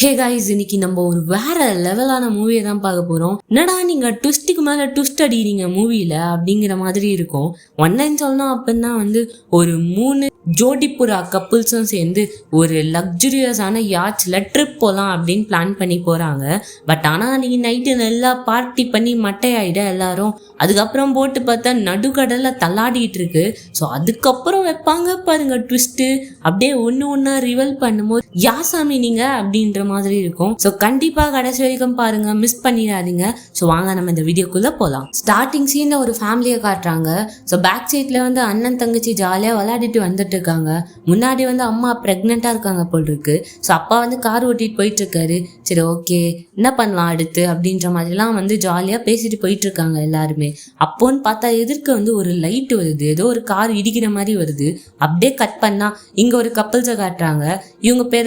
Hey guys, இன்னைக்கு நம்ம ஒரு வேற லெவலான மூவியை தான் பார்க்க போறோம். என்னடா நீங்க ட்விஸ்ட்டுக்கு மேல ட்விஸ்ட் அடிக்கிறீங்க மூவில அப்படிங்கிற மாதிரி இருக்கும். ஒன்லைன் சொல்லணும் அப்படின்னா ஒரு 3 ஜோடிப்புறா கப்புள்ஸும் சேர்ந்து ஒரு லக்ஸுரியஸான யாட்ச்ல ட்ரிப் போகலாம் அப்படின்னு பிளான் பண்ணி போறாங்க. பட் ஆனால் அன்னைக்கு நைட்டு நல்லா பார்ட்டி பண்ணி மட்டையாயிட எல்லாரும். அதுக்கப்புறம் போட்டு பார்த்தா நடுக்கடல்ல தள்ளாடிட்டு இருக்கு. ஸோ அதுக்கப்புறம் வைப்பாங்க பாருங்க ட்விஸ்ட்டு. அப்படியே ஒன்று ரிவல் பண்ணும்போது யாசாமி நீங்க அப்படின்ற மாதிரி இருக்கும். ஸோ கண்டிப்பாக கடைசி வரைக்கும் பாருங்க, மிஸ் பண்ணிடாதீங்க. ஸோ வாங்க நம்ம இந்த வீடியோக்குள்ள போகலாம். ஸ்டார்டிங் சீன்ல ஒரு ஃபேமிலியை காட்டுறாங்க. ஸோ பேக் சைட்ல அண்ணன் தங்கச்சி ஜாலியாக விளையாடிட்டு வந்துட்டு இருக்காங்க. முன்னாடி அம்மா பிரெக்னெண்டா இருக்காங்க போல் இருக்கு. ஸோ அப்பா கார் ஓட்டிட்டு போயிட்டு இருக்காரு. சரி ஓகே என்ன பண்ணலாம் அடுத்து அப்படின்ற மாதிரிலாம் ஜாலியாக பேசிட்டு போயிட்டு இருக்காங்க எல்லாருமே. அப்போன்னு பார்த்தா எதிர்க்க ஒரு லைட் வருது, ஏதோ ஒரு கார் இடிக்கிற மாதிரி வருது. அப்படியே கட் பண்ணா இங்க ஒரு கப்பல்ஸை காட்டுறாங்க. இவங்க பேர்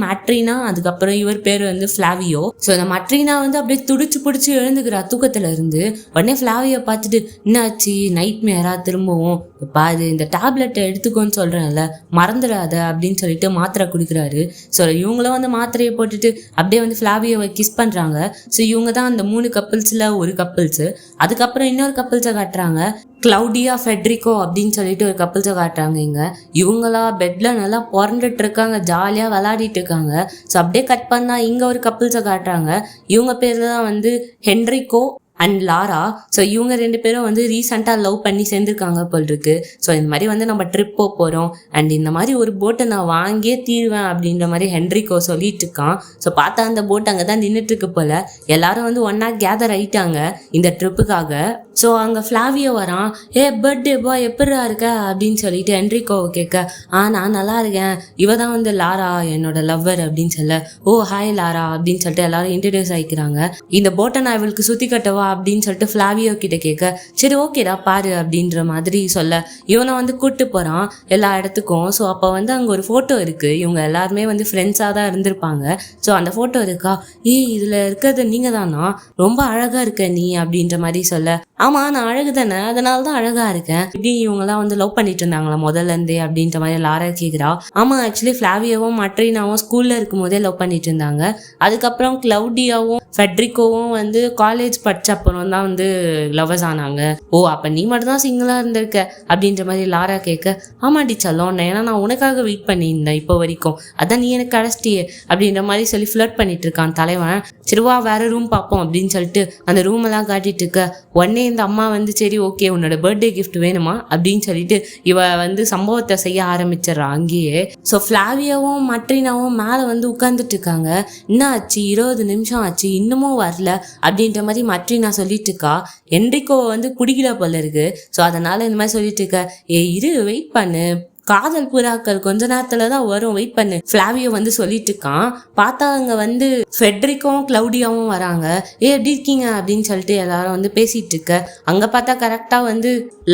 மேட்ரினா, அதுக்கப்புறம் இவர் பேர் ஃபிளாவியோ. ஸோ இந்த மட்ரீனா அப்படியே துடிச்சு பிடிச்சி எழுந்துக்கிறா தூக்கத்துல இருந்து. உடனே ஃபிளாவியோ பார்த்துட்டு என்னாச்சு நைட் மேரா திரும்பவும் பாரு இந்த டேப்லெட்டை எடுத்துக்கோன்னு சொல்றேன்ல மறந்துடாத அப்படின்னு சொல்லிட்டு மாத்திரை குடிக்கிறாரு. ஸோ இவங்களும் மாத்திரையை போட்டுட்டு அப்படியே ஃபிளாவியோவை கிஸ் பண்றாங்க. ஸோ இவங்க தான் அந்த 3 கப்பிள்ஸ்ல ஒரு கப்பிள்ஸ். அதுக்கப்புறம் இன்னொரு கப்பிள்ஸை காட்டுறாங்க. கிளவுடியா ஃபெட்ரிகோ அப்படின்னு சொல்லிட்டு ஒரு கப்பிள்ஸை காட்டுறாங்க. இவங்களா பெட்ல நல்லா புரண்டுட்டு இருக்காங்க, ஜாலியா விளையாடிட்டு இருக்காங்க. ஸோ அப்படியே கட் பண்ணா இங்க ஒரு கப்பிள்ஸை காட்டுறாங்க. இவங்க பேர் தான் ஹென்ரிகோ அண்ட் லாரா. ஸோ இவங்க 2 பேரும் ரீசெண்டாக லவ் பண்ணி சேர்ந்துருக்காங்க போல் இருக்கு. ஸோ இந்த மாதிரி நம்ம ட்ரிப் போகிறோம் அண்ட் இந்த மாதிரி ஒரு போட்டை நான் வாங்கியே தீருவேன் அப்படின்ற மாதிரி ஹென்ரிகோ சொல்லிட்டு இருக்கான். ஸோ பார்த்தா அந்த போட் அங்கே தான் நின்றுட்டு இருக்கு போல. எல்லாரும் ஒன்னா கேதர் ஆயிட்டாங்க இந்த ட்ரிப்புக்காக. ஸோ அங்கே ஃப்ளாவியோ வரான். பர்த்டே பாய் எப்படா இருக்க அப்படின்னு சொல்லிட்டு ஹென்ரிகோவை கேட்க, நான் நல்லா இருக்கேன், இவ தான் லாரா என்னோட லவ்வர் அப்படின்னு சொல்ல, ஓ ஹாய் லாரா அப்படின்னு சொல்லிட்டு எல்லாரும் இன்ட்ரடியூஸ் ஆகிக்கிறாங்க. இந்த போட்டை நான் இவளுக்கு சுற்றி கட்டவா அப்படின்னு சொல்லிட்டு ஃபிளாவியோ கிட்ட கேட்க, சரி ஓகேடா பாரு அப்படின்ற மாதிரி சொல்ல இவனை கூட்டு போறான் எல்லா இடத்துக்கும். ஸோ அப்போ அங்கே ஒரு ஃபோட்டோ இருக்கு. இவங்க எல்லாருமே ஃப்ரெண்ட்ஸாக தான் இருந்திருப்பாங்க. ஸோ அந்த ஃபோட்டோ இருக்கா, இதில் இருக்கிறது நீங்க தானா, ரொம்ப அழகா இருக்க நீ அப்படின்ற மாதிரி சொல்ல, ஆமா நான் அழகு தானே, அதனால தான் அழகா இருக்கேன். இப்படி இவங்கெல்லாம் லவ் பண்ணிட்டு இருந்தாங்களா முதல்ல இருந்தே அப்படின்ற மாதிரி லாரா கேட்கிறா. ஆமா ஆக்சுவலி ஃபிளாவியோவும் மட்ரீனாவும் ஸ்கூல்ல இருக்கும் போதே லவ் பண்ணிட்டு இருந்தாங்க. அதுக்கப்புறம் கிளவுடியாவும் ஃபெட்ரிகோவும் காலேஜ் படிச்ச அப்புறம் தான் லவ்வர்ஸ் ஆனாங்க. ஓ அப்ப நீ மட்டும் தான் சிங்கிளா இருந்திருக்க அப்படின்ற மாதிரி லாரா கேட்க, ஆமாடி செல்லம், ஏன்னா நான் உனக்காக வெயிட் பண்ணியிருந்தேன் இப்போ வரைக்கும், அதான் நீ எனக்கு கிடைச்சிட்டியே அப்படின்ற மாதிரி சொல்லி ஃபிளர்ட் பண்ணிட்டு இருக்கான் தலைவன். சரிவா வேற ரூம் பார்ப்போம் அப்படின்னு சொல்லிட்டு அந்த ரூம் எல்லாம் காட்டிட்டு இருக்க. உடனே இந்த அம்மா சரி ஓகே உன்னோட பர்த்டே கிஃப்ட் வேணுமா அப்படின்னு சொல்லிட்டு இவ சம்பவத்தை செய்ய ஆரம்பிச்சிடறா அங்கேயே. ஸோ ஃபிளாவியாவும் மட்ரீனாவும் மேலே உட்கார்ந்துட்டு இருக்காங்க. என்ன ஆச்சு 20 நிமிஷம் ஆச்சு இன்னமும் வரல அப்படின்ற மாதிரி மட்ரீனா சொல்லிட்டு இருக்கா. ஹென்ரிகோவை பிடிக்கல போல இருக்கு. ஸோ அதனால இந்த மாதிரி சொல்லிட்டு இருக்க, இரு வெயிட் பண்ணு, காதல் புறாக்கள் கொஞ்ச நேரத்துல தான் வரும், வெயிட் பண்ணு ஃபிளாவியோ சொல்லிட்டு இருக்கான். பார்த்தா அங்க ஃபெட்ரிக்கும் கிளவுடியாவும் வராங்க. எப்படி இருக்கீங்க அப்படின்னு சொல்லிட்டு எல்லாரும் பேசிட்டு இருக்க. அங்க பார்த்தா கரெக்டா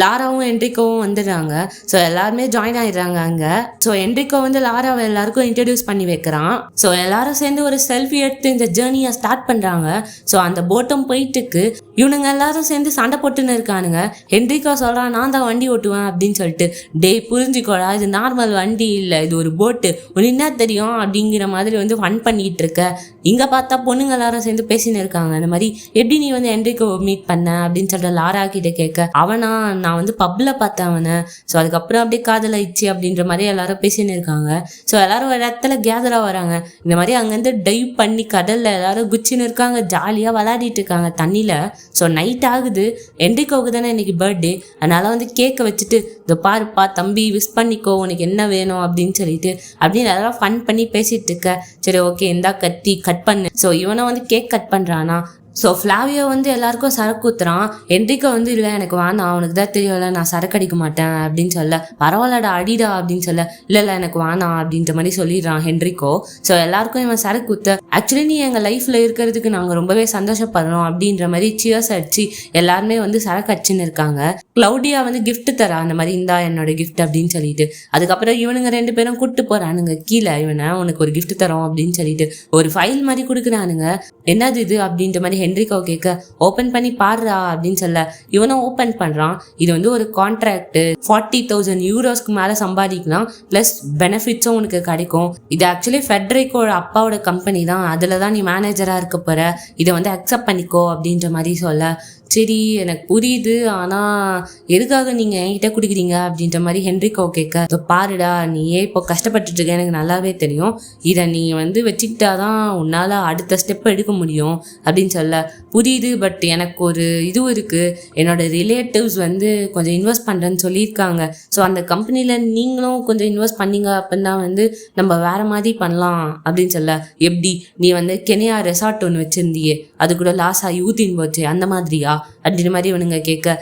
லாராவும் ஹென்ரிகோவும் வந்துடுறாங்க. ஸோ எல்லாருமே ஜாயின் ஆயிடுறாங்க அங்க. ஸோ ஹென்ரிகோ லாராவை எல்லாருக்கும் இன்ட்ரடியூஸ் பண்ணி வைக்கிறான். ஸோ எல்லாரும் சேர்ந்து ஒரு செல்ஃபி எடுத்து இந்த ஜேர்னியை ஸ்டார்ட் பண்றாங்க. ஸோ அந்த போட்டும் போயிட்டு இருக்கு. இவனுங்க எல்லாரும் சேர்ந்து சண்டை போட்டுன்னு இருக்கானுங்க. ஹென்ரிகோ சொல்றான், நான் தான் வண்டி ஓட்டுவேன் அப்படின்னு சொல்லிட்டு. டே புரிஞ்சுக்கோ, இது நார்மல் வண்டி இல்லை, இது ஒரு போட்டு, உனக்கு என்ன தெரியும் அப்படிங்கிற மாதிரி ஃபன் பண்ணிட்டு இருக்க. இங்க பார்த்தா பொண்ணுங்க எல்லாரும் சேர்ந்து பேசின்னு இருக்காங்க. அந்த மாதிரி எப்படி நீ ஹென்ரிகோ மீட் பண்ண அப்படின்னு சொல்லிட்டு லாரா கிட்ட கேட்க, அவனா நான் பப்ல பார்த்தேன் அவனை. ஸோ அதுக்கப்புறம் அப்படியே காதல் ஆயிடுச்சு அப்படின்ற மாதிரி எல்லாரும் பேசின்னு இருக்காங்க. ஸோ எல்லாரும் ஒரு இடத்துல கேதரா வராங்க. இந்த மாதிரி அங்கேருந்து டைவ் பண்ணி கடல்ல எல்லாரும் குச்சின்னு இருக்காங்க, ஜாலியா விளையாடிட்டு இருக்காங்க தண்ணியில. ஸோ நைட் ஆகுது. ஹென்ரிகோவுக்கு தானே இன்னைக்கு பர்த்டே, அதனால கேக்கை வச்சுட்டு, இந்த பாருப்பா தம்பி விஷ் பண்ணிக்கோ, உனக்கு என்ன வேணும் அப்படின்னு சொல்லிட்டு அப்படின்னு எல்லாரும் ஃபன் பண்ணி பேசிட்டு இருக்க. சரி ஓகே இந்தா கத்தி கட் பண்ணு. ஸோ இவனை கேக் கட் பண்றானா. ஸோ ஃபிளாவியோ எல்லாருக்கும் சரக்கு ஊத்துறான். ஹென்ரிகோ இல்லை எனக்கு வேணாம், அவனுக்கு தான் தெரியல நான் சரக்கு அடிக்க மாட்டேன் அப்படின்னு சொல்ல, பரவாயில்லடா அடிடா அப்படின்னு சொல்ல, இல்லை எனக்கு வேணாம் அப்படின்ற மாதிரி சொல்லிடுறான் ஹென்ரிகோ. ஸோ எல்லாருக்கும் இவன் சரக்கு ஊத்த, ஆக்சுவலி நீ எங்கள் லைஃப்ல இருக்கிறதுக்கு நாங்கள் ரொம்பவே சந்தோஷப்படுறோம் அப்படின்ற மாதிரி சியர்ஸ் அடிச்சு எல்லாருமே சரக்கு அடிச்சுன்னு இருக்காங்க. கிளவுடியா கிஃப்ட் தரா, அந்த மாதிரி இந்தா என்னோட கிஃப்ட் அப்படின்னு சொல்லிட்டு. அதுக்கப்புறம் இவனுங்க 2 பேரும் கூப்பிட்டு போறானுங்க கீழே. இவனை உனக்கு ஒரு கிஃப்ட் தரோம் அப்படின்னு சொல்லிட்டு ஒரு ஃபைல் மாதிரி கொடுக்குறானுங்க. என்னது இது அப்படின்ற மாதிரி ஹென்ரிகோ கேட்க ஓப்பன் பண்ணி பாடுறா அப்படின்னு சொல்ல இவனும் ஓப்பன் பண்றான். இது வந்து ஒரு கான்ட்ராக்ட், 40,000 யூரோஸ்க்கு மேல சம்பாதிக்கலாம், பிளஸ் பெனிஃபிட்ஸும் உனக்கு கிடைக்கும். இது ஆக்சுவலி ஃபெட்ரிகோட அப்பாவோட கம்பெனி தான், அதுல தான் நீ மேனேஜரா இருக்க போற, இதை வந்து அக்செப்ட் பண்ணிக்கோ அப்படின்ற மாதிரி சொல்ல சரி எனக்கு புரியுது, ஆனால் எதுக்காக நீங்கள் என்கிட்ட குடிக்கிறீங்க அப்படின்ற மாதிரி ஹென்ரிகோ கேட்க பாருடா நீயே இப்போ கஷ்டப்பட்டுட்டு இருக்க எனக்கு நல்லாவே தெரியும், இதை நீ வந்து வச்சுக்கிட்டாதான் உன்னால் அடுத்த ஸ்டெப் எடுக்க முடியும் அப்படின்னு சொல்ல புரியுது, பட் எனக்கு ஒரு இதுவும் இருக்குது, என்னோட ரிலேட்டிவ்ஸ் வந்து கொஞ்சம் இன்வெஸ்ட் பண்ணுறேன்னு சொல்லியிருக்காங்க, ஸோ அந்த கம்பெனியில் நீங்களும் கொஞ்சம் இன்வெஸ்ட் பண்ணீங்க அப்படின்னா வந்து நம்ம வேறு மாதிரி பண்ணலாம் அப்படின்னு சொல்ல எப்படி நீ வந்து கெனியா ரெசார்ட் ஒன்று வச்சுருந்தியே அது கூட லாஸ் ஆகி ஊத்தின்னு போச்சு அந்த மாதிரியா அப்படின்ற மாதிரி இவனுங்க கேட்க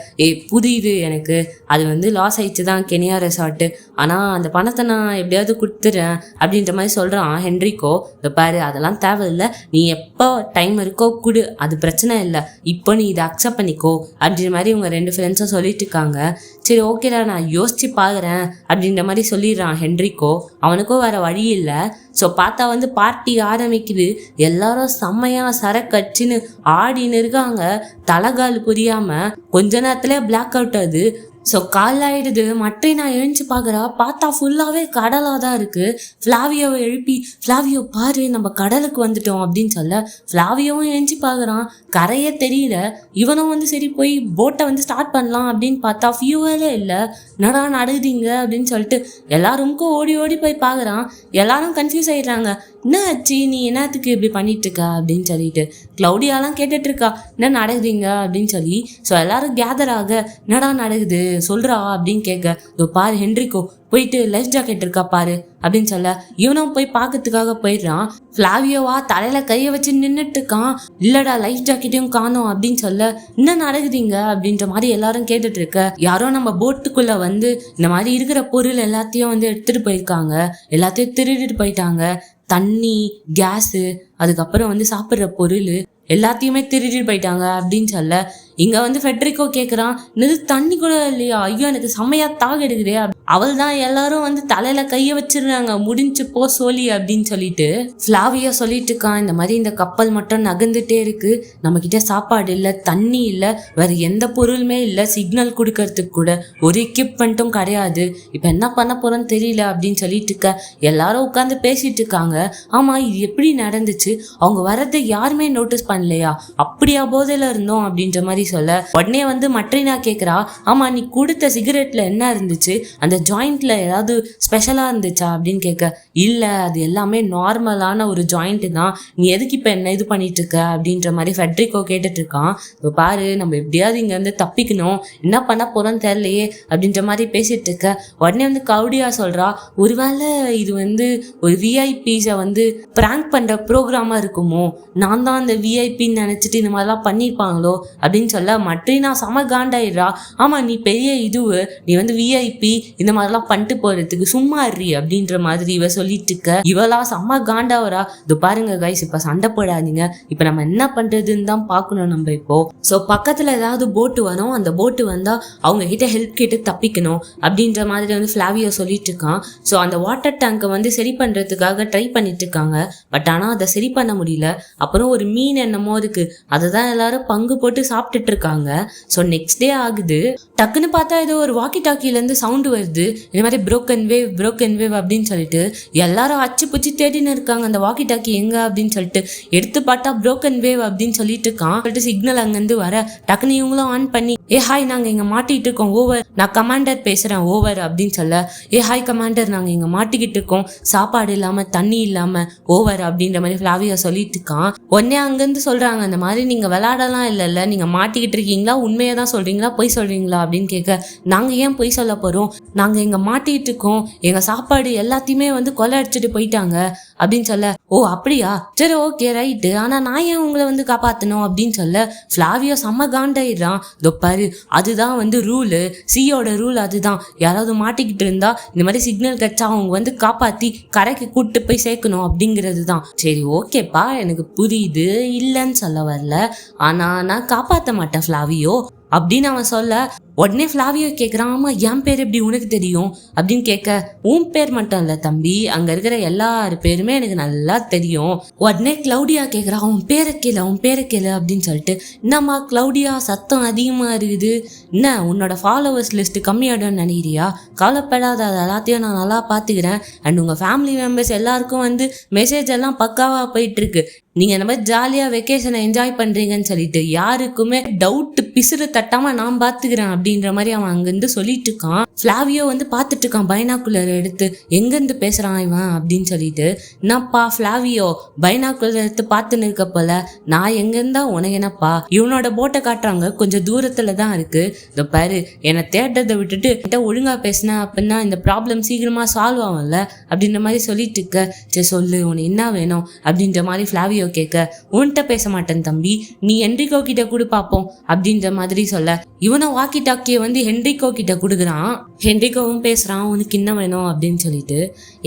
புரியுது எனக்கு, அது வந்து லாஸ் ஆயிடுச்சு தான் கெனியா ரெசார்ட்டு, ஆனால் அந்த பணத்தை நான் எப்படியாவது கொடுத்துறேன் அப்படின்ற மாதிரி சொல்கிறான் ஹென்ரிகோ. இந்த பாரு அதெல்லாம் தேவையில்லை, நீ எப்போ டைம் இருக்கோ கொடு, அது பிரச்சனை இல்லை, இப்போ நீ இதை அக்செப்ட் பண்ணிக்கோ அப்படின்ற மாதிரி இவங்க 2 ஃப்ரெண்ட்ஸும் சொல்லிட்டு இருக்காங்க. சரி ஓகேடா நான் யோசிச்சு பார்க்குறேன் அப்படின்ற மாதிரி சொல்லிடுறான் ஹென்ரிகோ. அவனுக்கும் வேறு வழி இல்லை. ஸோ பார்த்தா வந்து பார்ட்டி ஆரம்பிக்குது, எல்லாரும் செம்மையாக சரக்கடிச்சின்னு ஆடின்னு இருக்காங்க, தலைகால் புரியாமல் கொஞ்ச நேரத்துல பிளாக் அவுட் ஆகுது. ஸோ கால் ஆகிடுது. மற்ற நான் எழுந்து பார்க்குறா, பார்த்தா ஃபுல்லாகவே கடலாக தான் இருக்குது. ஃப்ளாவியோவை எழுப்பி ஃப்ளாவியோ பாரு நம்ம கடலுக்கு வந்துட்டோம் அப்படின்னு சொல்ல ஃப்ளாவியோவும் எழுந்து பார்க்குறான், கரையே தெரியல. இவனும் வந்து சரி போய் போட்டை வந்து ஸ்டார்ட் பண்ணலாம் அப்படின்னு பார்த்தா ஃபியூவலே இல்லை. என்னடா நடக்குதுங்க அப்படின்னு சொல்லிட்டு எல்லாருக்கும் ஓடி ஓடி போய் பார்க்குறான். எல்லாரும் கன்ஃபியூஸ் ஆகிடுறாங்க, என்ன ஆச்சு நீ என்னத்துக்கு இப்படி பண்ணிட்டு இருக்கா அப்படின்னு சொல்லிட்டு. க்ளௌடியாலாம் கேட்டுட்டு இருக்கா என்ன நடக்குதுங்க அப்படின்னு சொல்லி. ஸோ எல்லாரும் கேதர் ஆக என்னடா நடக்குது சொல்றா அப்படின்னு கேட்க இதோ பாரு ஹென்ரிகோ போயிட்டு லைஃப் ஜாக்கெட் இருக்கா பாரு அப்படின்னு சொல்ல இவனும் போய் பார்க்கறதுக்காக போயிடுறான். ஃப்ளாவியோவா தலையில கையை வச்சு நின்றுட்டு இருக்கான், இல்லடா லைஃப் ஜாக்கெட்டையும் காணோம் அப்படின்னு சொல்ல என்ன நடக்குதுங்க அப்படின்ற மாதிரி எல்லாரும் கேட்டுட்டு இருக்க யாரோ நம்ம போட்டுக்குள்ள வந்து இந்த மாதிரி இருக்கிற பொருள் எல்லாத்தையும் வந்து எடுத்துட்டு போயிருக்காங்க, எல்லாத்தையும் திருடிட்டு போயிட்டாங்க. தண்ணி, கேஸு, அதுக்கப்புறம் வந்து சாப்பிட்ற பொருள் எல்லாத்தையுமே திருடிட்டு போயிட்டாங்க அப்படின்னு சொல்ல இங்க வந்து ஃபெட்ரிகோ கேட்குறான், என்னது தண்ணி கூட இல்லையா, ஐயோ எனக்கு செம்மையா தாக எடுக்குதே. அவள் தான் எல்லாரும் வந்து தலையில கையை வச்சிருந்தாங்க, முடிஞ்சு போ சோலி அப்படின்னு சொல்லிட்டு ஃப்ளாவியா சொல்லிட்டு இருக்கான். இந்த மாதிரி இந்த கப்பல் மட்டும் நகர்ந்துட்டே இருக்கு, நம்ம கிட்ட சாப்பாடு இல்லை, தண்ணி இல்லை, வேற எந்த பொருளுமே இல்லை, சிக்னல் கொடுக்கறதுக்கு கூட ஒரு எக்யூப்மெண்ட்டும் கிடையாது, இப்போ என்ன பண்ண போறோன்னு தெரியல அப்படின்னு சொல்லிட்டு இருக்க எல்லாரும் உட்காந்து பேசிட்டு இருக்காங்க. ஆமா இது எப்படி நடந்துச்சு, அவங்க வர்றதை யாருமே நோட்டீஸ் பண்ணலையா, அப்படியா போதையில இருந்தோம் அப்படின்ற மாதிரி சொல்ல உடனே வந்து மட்ரினா கேட்குறா, ஆமா நீ கொடுத்த சிகரெட்ல என்ன இருந்துச்சு, அந்த ஜாயிண்ட்ல ஏதாவது ஸ்பெஷலா இருந்துச்சா அப்படின்னு கேட்க இல்ல அது எல்லாமே நார்மலான ஒரு ஜாயிண்ட் தான், நீ எதுக்கு இப்ப என்ன இது பண்ணிட்டு இருக்க அப்படின்ற மாதிரி ஃபெட்ரிகோ கேட்டுட்டு இருக்கான். இப்போ பாரு நம்ம எப்படியாவது இங்க வந்து தப்பிக்கணும், என்ன பண்ண போறோம்னு தெரியலையே அப்படின்ற மாதிரி பேசிட்டு இருக்க உடனே வந்து கவுடியா சொல்றா, ஒருவேளை இது வந்து ஒரு விஐபிஸை வந்து பிராங்க் பண்ற ப்ரோக்ராமா இருக்குமோ, நான் தான் அந்த விஐபின்னு நினைச்சிட்டு இந்த மாதிரிலாம் பண்ணியிருப்பாங்களோ அப்படின்னு சொல்ல மட்ரினா செம காண்டாயிடுறா. ஆமா நீ பெரிய இதுவு, நீ வந்து விஐபி இந்த மாதிரிலாம் பண்ணிட்டு போறதுக்கு சும்மா இருறி அப்படின்ற மாதிரி இவ சொல்லிட்டு இருக்க இவளா செம்ம காண்டாவரா. இது பாருங்க கைஸ் இப்ப சண்டை போடாதீங்க, இப்ப நம்ம என்ன பண்றதுன்னு தான் பாக்கணும் நம்ம இப்போ. ஸோ பக்கத்துல ஏதாவது போட்டு வரும், அந்த போட்டு வந்தா அவங்க கிட்ட ஹெல்ப் கேட்டு தப்பிக்கணும் அப்படின்ற மாதிரி வந்து ஃப்ளாவியோ சொல்லிட்டு இருக்கான். ஸோ அந்த வாட்டர் டேங்கை வந்து சரி பண்றதுக்காக ட்ரை பண்ணிட்டு இருக்காங்க, பட் ஆனா அதை சரி பண்ண முடியல. அப்புறம் ஒரு மீன் என்னமோ இருக்கு, அதை தான் எல்லாரும் பங்கு போட்டு சாப்பிட்டுட்டு இருக்காங்க. ஸோ நெக்ஸ்ட் டே ஆகுது, டக்குன்னு பார்த்தா ஏதோ ஒரு வாக்கி டாக்கிலேருந்து சவுண்டு வருது, இந்த மாதிரி புரோக்கன் வேவ் அப்படின்னு சொல்லிட்டு எல்லாரும் அச்சு பிச்சு தேடின்னு இருக்காங்க அந்த வாக்கி டாக்கி எங்க அப்படின்னு சொல்லிட்டு. எடுத்து பார்த்தா புரோக்கன் வேவ் அப்படின்னு சொல்லிட்டு இருக்கான். சொல்லிட்டு சிக்னல் அங்கேருந்து வர டக்குன்னு இவங்களும் ஆன் பண்ணி ஹாய் நாங்கள் இங்கே மாட்டிகிட்டு இருக்கோம் ஓவர், நான் கமாண்டர் பேசுகிறேன் ஓவர் அப்படின்னு சொல்ல ஹாய் கமாண்டர் நாங்கள் இங்கே மாட்டிக்கிட்டு இருக்கோம், சாப்பாடு இல்லாமல் தண்ணி இல்லாமல் ஓவர் அப்படின்ற மாதிரி ஃப்ளாவியா சொல்லிட்டு இருக்கான். உடனே அங்கேருந்து சொல்கிறாங்க, இந்த மாதிரி நீங்கள் விளையாடலாம் இல்லைல்ல, நீங்கள் மாட்டிக்கிட்டு இருக்கீங்களா, உண்மையை தான் சொல்கிறீங்களா பொய் சொல்கிறீங்களா அப்படின்னு கேட்க நாங்கள் ஏன் பொய் சொல்ல போகிறோம், நாங்கள் இங்கே மாட்டிகிட்டு இருக்கோம், எங்கள் சாப்பாடு எல்லாத்தையுமே வந்து கொலை அடிச்சுட்டு போயிட்டாங்க அப்படின்னு சொல்ல ஓ அப்படியா சரி ஓகே ரைட்டு, ஆனால் நான் ஏன் உங்களை வந்து காப்பாற்றணும் அப்படின்னு சொல்ல ஃப்ளாவியோ செம்ம காண்டாயிடுறான். தொப்பாரு அதுதான் வந்து ரூலு, சியோட ரூல் அதுதான், யாராவது மாட்டிக்கிட்டு இருந்தா இந்த மாதிரி சிக்னல் கிடைச்சா அவங்க வந்து காப்பாற்றி கரைக்கு கூப்பிட்டு போய் சேர்க்கணும் அப்படிங்கிறது தான். சரி ஓகேப்பா எனக்கு புரியுது, இல்லைன்னு சொல்ல வரல, ஆனால் நான் காப்பாற்ற மாட்டேன் ஃப்ளாவியோ அப்படின்னு அவன் சொல்ல உடனே ஃப்ளாவியோ கேட்குறான், ஆமா என் பேர் எப்படி உனக்கு தெரியும் அப்படின்னு கேட்க, உன் பேர் மட்டும் இல்லை தம்பி, அங்கே இருக்கிற எல்லாரு பேருமே எனக்கு நல்லா தெரியும். உடனே கிளவுடியா கேட்குறா, உன் பேரை கேளு அப்படின்னு சொல்லிட்டு, என்னம்மா கிளவுடியா சத்தம் அதிகமாக இருக்குது, என்ன உன்னோட ஃபாலோவர்ஸ் லிஸ்ட் கம்மியாடும்னு நினைக்கிறியா? கவலைப்படாத, அது எல்லாத்தையும் நான் நல்லா பார்த்துக்கிறேன். அண்ட் உங்கள் ஃபேமிலி மெம்பர்ஸ் எல்லாருக்கும் மெசேஜ் எல்லாம் பக்காவாக போயிட்டு இருக்கு. நீங்கள் இந்த மாதிரி ஜாலியாக வெக்கேஷனை என்ஜாய் பண்ணுறீங்கன்னு சொல்லிட்டு யாருக்குமே டவுட் பிசுறு தட்டாமல் நான் பார்த்துக்கிறேன் அப்படின்ற மாதிரி அவன் அங்கேருந்து சொல்லிட்டு இருக்கான். ஃப்ளாவியோ பார்த்துட்டு இருக்கான் பைனாக்குலர் எடுத்து, எங்கேருந்து பேசுகிறான் இவன் அப்படின்னு சொல்லிட்டு. என்னப்பா ஃப்ளாவியோ பைனாக்குலர் எடுத்து பார்த்துன்னு இருக்க போல, நான் எங்கேருந்தா உனக்கு என்னப்பா? இவனோட போட்டை காட்டுறாங்க, கொஞ்சம் தூரத்தில் தான் இருக்குது. இதை பாரு, என்னை தேட்டத்தை விட்டுட்டு கிட்ட ஒழுங்காக பேசினேன் அப்படின்னா இந்த ப்ராப்ளம் சீக்கிரமாக சால்வ் ஆகும்ல அப்படின்ற மாதிரி சொல்லிட்டு இருக்க. சரி சொல்லு, உனக்கு என்ன வேணும் அப்படின்ற மாதிரி ஃப்ளாவியோ கேட்க, உன்கிட்ட பேச மாட்டேன் தம்பி, நீ ஹென்ரிகோ கிட்ட கொடு பாப்போம் அப்படின்ற மாதிரி சொல்ல, இவனை வாக்கி டாக்கிய ஹென்ரிகோ கிட்ட கொடுக்குறான். ஹென்ரிகோவும் பேசுறான், உனக்கு என்ன வேணும் அப்படின்னு சொல்லிட்டு.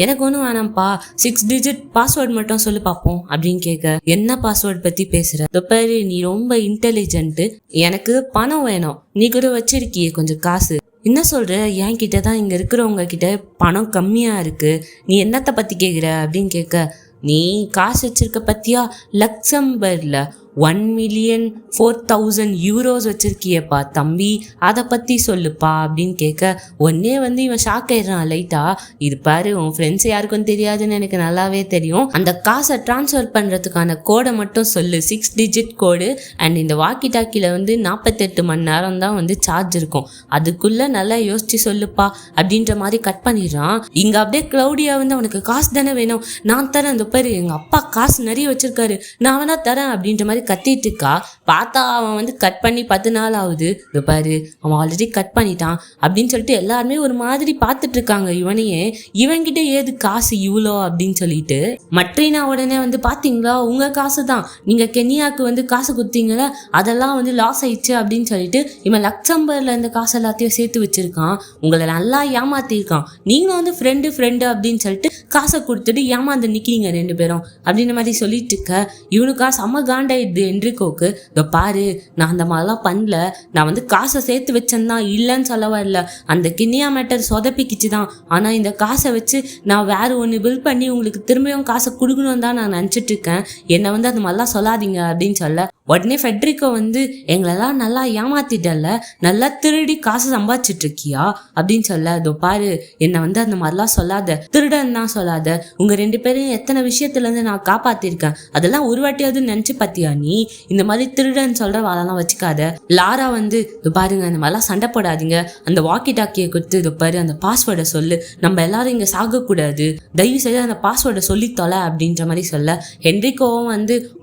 எனக்கு ஒன்றும் வேணாம்ப்பா, 6 டிஜிட் பாஸ்வேர்டு மட்டும் சொல்லி பார்ப்போம் அப்படின்னு கேட்க, என்ன பாஸ்வேர்டு பத்தி பேசுற? பாரு, நீ ரொம்ப இன்டெலிஜென்ட், எனக்கு பணம் வேணும், நீ கூட வச்சிருக்கியே கொஞ்சம் காசு, என்ன சொல்ற? என் கிட்ட தான் இங்க இருக்கிறவங்க கிட்ட பணம் கம்மியா இருக்கு, நீ என்னத்தை பத்தி கேட்குற அப்படின்னு கேட்க, நீ காசு வச்சிருக்க பத்தியா, லக்சம்பர்க்ல 1,04,000 யூரோஸ் வச்சிருக்கியப்பா தம்பி, அதை பத்தி சொல்லுப்பா அப்படின்னு கேட்க, ஒன்னே இவன் ஷாக் ஆயிடுறான் லைட்டா. இது பாரு, உன் ஃப்ரெண்ட்ஸ் யாருக்கும் தெரியாதுன்னு எனக்கு நல்லாவே தெரியும், அந்த காசை டிரான்ஸ்ஃபர் பண்றதுக்கான கோடை மட்டும் சொல்லு, 6 டிஜிட் கோடு. அண்ட் இந்த வாக்கி டாக்கில 48 மணி நேரம் தான் சார்ஜ் இருக்கும், அதுக்குள்ள நல்லா யோசிச்சு சொல்லுப்பா அப்படின்ற மாதிரி கட் பண்ணிடுறான். இங்க அப்படியே கிளவுடியா அவனுக்கு காசு தானே வேணும், நான் தரேன், இந்த பாரு எங்க அப்பா காசு நிறைய வச்சிருக்காரு, நான் வேணா தரேன் அப்படின்ற மாதிரி கத்திட்டு இருக்கா. பார்த்தா அவன் கட் பண்ணி 10 நாள் ஆகுது. இது பாரு, அவன் ஆல்ரெடி கட் பண்ணிட்டான் அப்படின்னு சொல்லிட்டு எல்லாருமே ஒரு மாதிரி பார்த்துட்டு இருக்காங்க இவனையே. இவன்கிட்ட ஏது காசு இவ்வளோ அப்படின்னு சொல்லிட்டு. மட்ரீனா உடனே பாத்தீங்களா, உங்க காசு தான், நீங்க கென்யாவுக்கு காசு கொடுத்தீங்களா, அதெல்லாம் லாஸ் ஆயிடுச்சு அப்படின்னு சொல்லிட்டு இவன் லக்சம்பர்ல இந்த காசு எல்லாத்தையும் சேர்த்து வச்சிருக்கான், உங்களை நல்லா ஏமாத்திருக்கான், நீங்களும் ஃப்ரெண்டு அப்படின்னு சொல்லிட்டு காசை கொடுத்துட்டு ஏமாந்து நிக்கிறீங்க 2 பேரும் அப்படின்ற மாதிரி சொல்லிட்டு இருக்க. இவனுக்கா செம்ம காண்டாயிடுது ஹென்ரிகோக்கு. இதோ பாரு, நான் அந்த மாதிரிலாம் பண்ணல, நான் காசை சேர்த்து வச்சேன்தான், இல்லைன்னு சொல்லவா இல்லை, அந்த கிண்ணியா மேட்டர் சொதப்பிக்கிச்சு தான், ஆனால் இந்த காசை வச்சு நான் வேற ஒன்று பில் பண்ணி உங்களுக்கு திரும்பியும் காசை கொடுக்கணும் தான் நான் நினச்சிட்டு இருக்கேன், என்னை அந்த மாதிரிலாம் சொல்லாதீங்க அப்படின்னு சொல்ல. உடனே ஃபெட்ரிகோ எங்களெல்லாம் நல்லா ஏமாத்திட்டல, நல்லா திருடி காசு சம்பாதிச்சிட்டு இருக்கியா அப்படின்னு சொல்ல. இதோ பாரு, என்னை அந்த மாதிரிலாம் சொல்லாத, திருடன் தான் சொல்லாத, உங்க 2 பேரும் எத்தனை விஷயத்துல இருந்து நான் காப்பாத்திருக்கேன், அதெல்லாம் ஒரு வாட்டியாவது நினைச்சு பாத்தியா நீ? இந்த மாதிரி திருடன் சொல்ற வாழெல்லாம் வச்சுக்காத. லாரா இது பாருங்க, அந்த மாதிரிலாம் சண்டை போடாதீங்க, அந்த வாக்கி டாக்கியை கொடுத்து இது பாரு அந்த பாஸ்வேர்டை சொல்லு, நம்ம எல்லாரும் இங்க சாகக்கூடாது, தயவு செய்து அந்த பாஸ்வேர்டை சொல்லி தொலை அப்படின்ற மாதிரி சொல்ல. ஹென்ரிகோவும்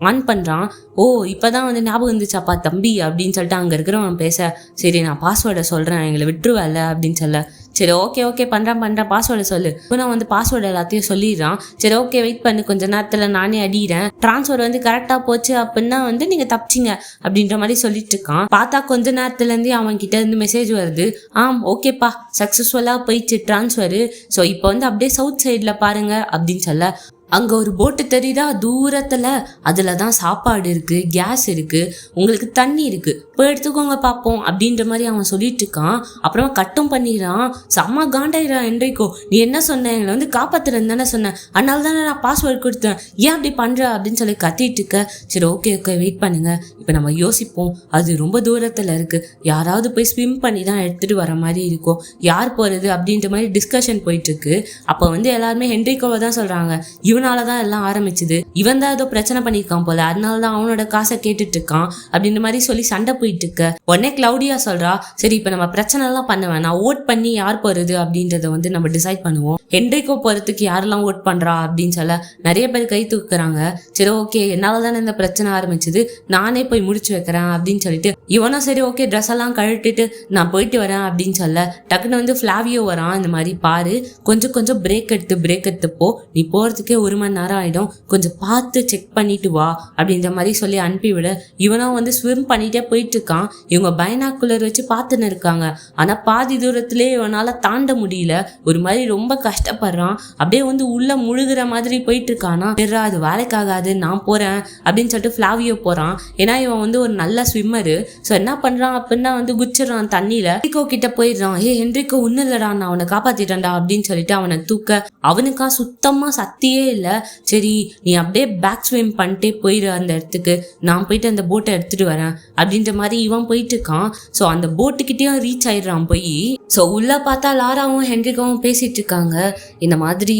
ஆன் பண்றான். ஓ இப்பதான் ஞாபகம் இருந்துச்சாப்பா தம்பி அப்படின்னு சொல்லிட்டு அங்க இருக்கிறவன் பேச, சரி நான் பாஸ்வேர்டை சொல்றேன், எங்களை விட்டுருவேல அப்படின்னு சொல்ல. சரி ஓகே பண்றேன், பாஸ்வேர்டை சொல்லு. நான் பாஸ்வேர்டு எல்லாத்தையும் சொல்லிடுறான். சரி ஓகே வெயிட் பண்ணு, கொஞ்ச நேரத்துல நானே அடிக்கிறேன், டிரான்ஸ்ஃபர் கரெக்டா போச்சு அப்படின்னா நீங்க தப்பிச்சிங்க அப்படின்ற மாதிரி சொல்லிட்டு இருக்கான். பார்த்தா கொஞ்ச நேரத்துல இருந்தே அவன் கிட்ட இருந்து மெசேஜ் வருது, ஓகேப்பா சக்சஸ்ஃபுல்லா போயிடுச்சு டிரான்ஸ்ஃபரு, ஸோ இப்போ அப்படியே சவுத் சைட்ல பாருங்க அப்படின்னு சொல்ல. அங்கே ஒரு போட்டு தெரியுதா தூரத்தில், அதில் தான் சாப்பாடு இருக்குது, கேஸ் இருக்குது, உங்களுக்கு தண்ணி இருக்குது, போய் எடுத்துக்கோங்க பார்ப்போம் அப்படின்ற மாதிரி அவன் சொல்லிட்டு இருக்கான். அப்புறமா கட்டும் பண்ணிடுறான். செம்ம காண்டாயிரான் ஹென்ரிகோ, நீ என்ன சொன்ன, எங்களை காப்பாத்துறேன்னு தானே சொன்னேன், அதனால தானே நான் பாஸ்வேர்டு கொடுத்தேன், ஏன் அப்படி பண்ணுற அப்படின்னு சொல்லி கத்திட்டு இருக்க. சரி ஓகே வெயிட் பண்ணுங்க, இப்போ நம்ம யோசிப்போம், அது ரொம்ப தூரத்தில் இருக்குது, யாராவது போய் ஸ்விம் பண்ணி தான் எடுத்துகிட்டு வர மாதிரி இருக்கும், யார் போகிறது அப்படின்ற மாதிரி டிஸ்கஷன் போயிட்டுருக்கு. அப்போ எல்லாருமே ஹென்ரிகோவை தான் சொல்கிறாங்க, இவனாலதான் எல்லாம் ஆரம்பிச்சுது, இவன் தான் ஏதோ பிரச்சனை பண்ணிருக்கான் போல, அதனாலதான் அவனோட காசை கேட்டுட்டு இருக்கான் அப்படின்ற மாதிரி சொல்லி சண்டை போயிட்டு இருக்க. உடனே கிளவுடியா சொல்றா, சரி இப்ப நம்ம பிரச்சனை எல்லாம் பண்ண வேணாம், ஓட் பண்ணி யார் போறது அப்படின்றத நம்ம டிசைட் பண்ணுவோம், ஹென்ரிகோ போறதுக்கு யாரெல்லாம் ஓட் பண்றா அப்படின்னு சொல்ல நிறைய பேர் கை தூக்குறாங்க. சரி ஓகே, என்னாலதானே இந்த பிரச்சனை ஆரம்பிச்சது, நானே போய் முடிச்சு வைக்கிறேன் அப்படின்னு சொல்லிட்டு இவனும் சரி ஓகே ட்ரெஸ் எல்லாம் கழட்டிட்டு நான் போயிட்டு வரேன் அப்படின்னு சொல்ல. டக்குன்னு ஃபிளாவியோ வரான், இந்த மாதிரி பாரு கொஞ்சம் பிரேக் எடுத்து போ, நீ போறதுக்கே 1 மணி நேரம் ஆயிடும், கொஞ்சம் பார்த்து செக் பண்ணிட்டு வா அப்படின்ற மாதிரி சொல்லி அனுப்பிவிட இவனும் வந்து ஸ்விம் பண்ணிட்டே போயிட்டு இருக்கான். இவங்க பைனாக்குலர் வச்சு பார்த்துன்னு இருக்காங்க. ஆனா பாதி தூரத்திலே இவனால தாண்ட முடியல. ஒரு மாதிரி ரொம்ப கஷ்டப்படுறான். அப்படியே வந்து உள்ள முழுகிற மாதிரி போயிட்டு இருக்கானா. அது வேலைக்காகாது, நான் போறேன் அப்படின்னு சொல்லிட்டு ஃபிளாவியோ போறான். ஏன்னா இவன் வந்து ஒரு நல்ல ஸ்விம்மரு. ஸோ என்ன பண்றான் அப்படின்னா வந்து குச்சிடுறான் தண்ணியில. ஹென்ரிகோ கிட்ட போயிடுறான். ஹென்ரிகோ ஒன்னும் இல்லடா, நான் அவனை காப்பாத்திட்டேன்டா அப்படின்னு சொல்லிட்டு அவனை தூக்க அவனுக்கா சுத்தமா சக்தியே இல்லை. சரி நீ அப்படியே பேக் ஸ்விம் பண்ணிட்டே போயிடு அந்த இடத்துக்கு, நான் போயிட்டு அந்த போட்டை எடுத்துட்டு வரேன் அப்படின்ற மாதிரி இவன் போயிட்டு இருக்கான். ஸோ அந்த போட்டுக்கிட்டேயும் ரீச் ஆயிடுறான் போய். ஸோ உள்ள பார்த்தா லாராவும் ஹென்ரிகாவும் பேசிட்டு இருக்காங்க. இந்த மாதிரி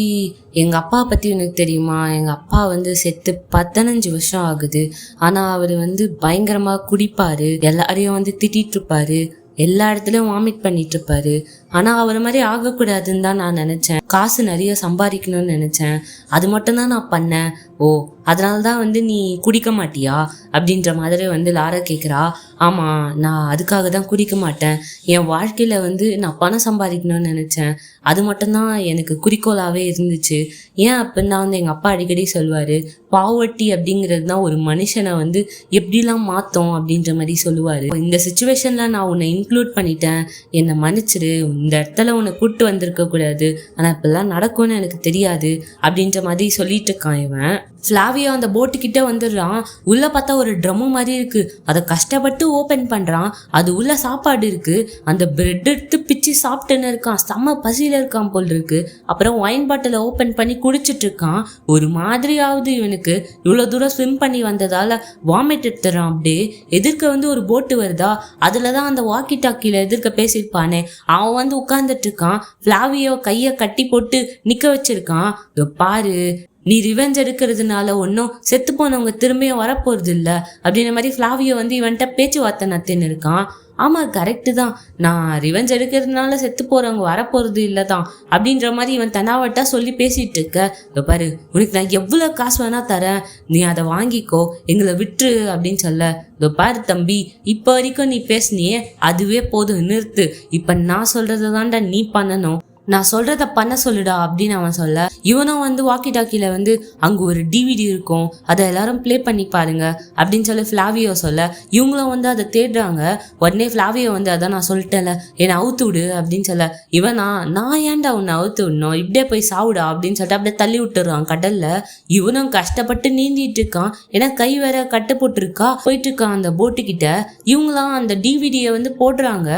எங்க அப்பா பத்தி உனக்கு தெரியுமா, எங்க அப்பா வந்து செத்து 15 வருஷம் ஆகுது. ஆனா அவர் வந்து பயங்கரமா குடிப்பாரு, எல்லாரையும் வந்து திட்டிட்டு இருப்பாரு, எல்லா இடத்துலயும் வாமிட் பண்ணிட்டு இருப்பாரு. ஆனா அவர் மாதிரி ஆகக்கூடாதுன்னு தான் நான் நினைச்சேன். காசு நிறைய சம்பாதிக்கணும்னு நினைச்சேன். அது மட்டும் தான் நான் பண்ணேன். ஓ அதனாலதான் வந்து நீ குடிக்க மாட்டியா அப்படின்ற மாதிரி வந்து லாரா கேட்குறா. ஆமா, நான் அதுக்காக தான் குடிக்க மாட்டேன். என் வாழ்க்கையில வந்து நான் பணம் சம்பாதிக்கணும்னு நினைச்சேன். அது மட்டும்தான் எனக்கு குறிக்கோளாவே இருந்துச்சு. ஏன் அப்படின்னா வந்து எங்க அப்பா அடிக்கடி சொல்லுவாரு, பாவர்ட்டி அப்படிங்கிறது தான் ஒரு மனுஷனை வந்து எப்படிலாம் மாத்தோம் அப்படின்ற மாதிரி சொல்லுவாரு. இந்த சிச்சுவேஷன்ல நான் உன்னை இன்க்ளூட் பண்ணிட்டேன், என்னை மன்னிச்சிரு, இந்த இடத்துல உன்னை கூப்பிட்டு வந்திருக்க கூடாது, ஆனா இப்பெல்லாம் நடக்கும்னு எனக்கு தெரியாது அப்படின்ற மாதிரி சொல்லிட்டு இருக்கான் இவன். ஃபிளாவியோ அந்த போட்டுக்கிட்ட வந்துடுறான். உள்ள பார்த்தா ஒரு ட்ரம்மு மாதிரி இருக்கு. அதை கஷ்டப்பட்டு ஓபன் பண்றான். அது உள்ள சாப்பாடு இருக்கு. அந்த பிரெட் எடுத்து பிச்சு சாப்பிட்டுன்னு இருக்கான். செம்ம பசியில இருக்கான் போல் இருக்கு. அப்புறம் ஒயின் பாட்டில ஓபன் பண்ணி குடிச்சிட்டு இருக்கான். ஒரு மாதிரி ஆகுது இவனுக்கு. இவ்வளவு தூரம் ஸ்விம் பண்ணி வந்ததால வாமிட் எடுத்துறான். அப்படியே எதிர்க்க வந்து ஒரு போட்டு வருதா, அதுலதான் அந்த வாக்கி டாக்கில எதிர்க்க பேசியிருப்பானே அவன் வந்து உட்கார்ந்துட்டு இருக்கான். ஃபிளாவியோ கைய கட்டி போட்டு நிக்க வச்சிருக்கான். பாரு, நீ ரிவெஞ்ச் எடுக்கிறதுனால ஒன்றும் செத்து போனவங்க திரும்பியும் வரப்போறது இல்லை அப்படின்ற மாதிரி ஃபிளாவியோ வந்து இவன்கிட்ட பேச்சுவார்த்தை நத்தின்னு இருக்கான். ஆமா கரெக்டு தான், நான் ரிவெஞ்ச் எடுக்கிறதுனால செத்து போறவங்க வரப்போறது இல்லை தான் அப்படின்ற மாதிரி இவன் தனாவட்டா சொல்லி பேசிட்டு இருக்க. பாரு, உனக்கு நான் எவ்வளவு காசு வேணா தரேன், நீ அதை வாங்கிக்கோ, எங்களை விட்டுரு அப்படின்னு சொல்ல. பாரு தம்பி, இப்ப வரைக்கும் நீ பேசுனியே அதுவே போதும், நிறுத்து. இப்ப நான் சொல்றதை தான்டா நீ பண்ணணும், நான் சொல்றத பண்ண சொல்லுடா அப்படின்னு அவன் சொல்ல, இவனும் வந்து வாக்கி டாக்கில வந்து அங்க ஒரு டிவிடி இருக்கும், அதை எல்லாரும் பிளே பண்ணி பாருங்க அப்படின்னு சொல்லி ஃபிளாவியோ சொல்ல, இவங்களும் வந்து அதை தேடுறாங்க. உடனே ஃபிளாவியோ வந்து அதான் நான் சொல்லிட்டேன்ல, என்னை அவுத்து விடு அப்படின்னு சொல்ல, இவனா நான் ஏன்டா உன்னை அவுத்து விடணும், இப்படியே போய் சாவுடா அப்படின்னு சொல்லிட்டு அப்படியே தள்ளி விட்டுறான் கடல்ல. இவனும் கஷ்டப்பட்டு நீந்திட்டு இருக்கான். ஏன்னா கை வேற கட்டு போட்டுருக்கா. போயிட்டு இருக்கான் அந்த போட்டு கிட்ட. இவங்களாம் அந்த டிவிடியை வந்து போடுறாங்க.